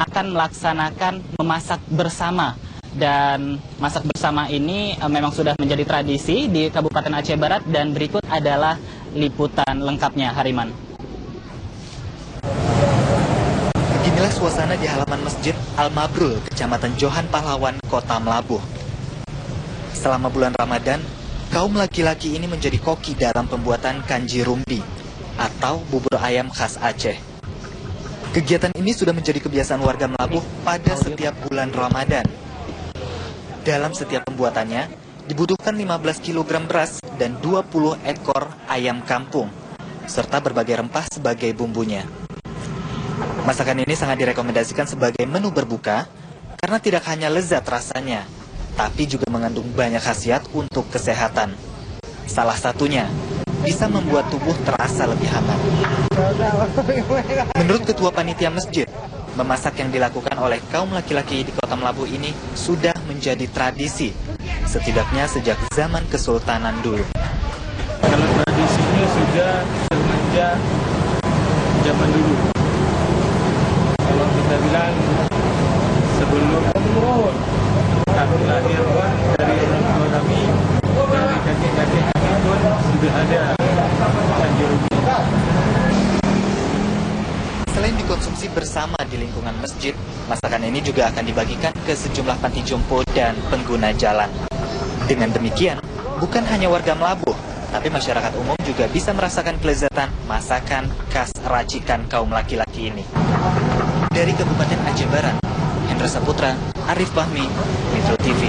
akan melaksanakan memasak bersama. Dan masak bersama ini memang sudah menjadi tradisi di Kabupaten Aceh Barat, dan berikut adalah liputan lengkapnya, Hariman. Beginilah suasana di halaman Masjid Al-Mabrul, Kecamatan Johan Pahlawan, Kota Melabuh. Selama bulan Ramadan, kaum laki-laki ini menjadi koki dalam pembuatan kanji rumbi atau bubur ayam khas Aceh. Kegiatan ini sudah menjadi kebiasaan warga Melabuh pada setiap bulan Ramadan. Dalam setiap pembuatannya, dibutuhkan 15 kg beras dan 20 ekor ayam kampung, serta berbagai rempah sebagai bumbunya. Masakan ini sangat direkomendasikan sebagai menu berbuka, karena tidak hanya lezat rasanya, tapi juga mengandung banyak khasiat untuk kesehatan. Salah satunya, bisa membuat tubuh terasa lebih hangat. Menurut Ketua Panitia Masjid, memasak yang dilakukan oleh kaum laki-laki di Kota Melabuh ini sudah menjadi tradisi, setidaknya sejak zaman Kesultanan dulu. Kalau tradisinya sudah semenjak zaman dulu. Kalau kita bilang sebelum kami lahir pun, dari orang tua kami, dari kakek-kakek kami pun sudah ada kanji rumbi. Selain dikonsumsi bersama di lingkungan masjid, masakan ini juga akan dibagikan ke sejumlah panti jompo dan pengguna jalan. Dengan demikian, bukan hanya warga Melabuh, tapi masyarakat umum juga bisa merasakan kelezatan masakan khas racikan kaum laki-laki ini. Dari Kabupaten Aceh Barat, Hendra Saputra, Arif Fahmi, Metro TV.